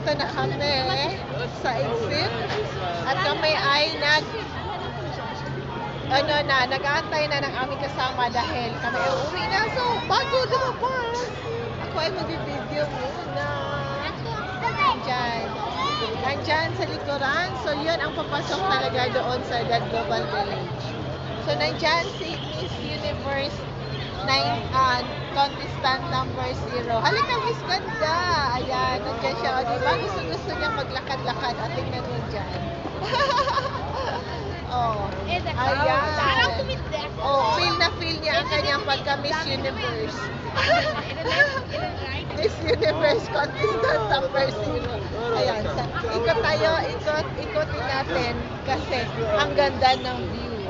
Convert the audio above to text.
nandito na kami sa exit at kami ay nag-aantay na ng aming kasama dahil kami ay uuwi na. So, bago lumabas, ako ay mag-video muna. Nandyan sa likuran. So, yun ang papasok talaga doon sa The Global Village. So, nandyan si Miss Universe contestant number 0. Halika, Miss Ganda! Ayan, nandiyan siya. O, diba? Gusto niyang maglakad-lakad. At tingnan mo dyan. Oh, ayan. Oh, feel niya ang kanyang pagka-Miss Universe. Miss Universe contestant number 0. Ayan, ikot tayo, ikotin natin kasi ang ganda ng view.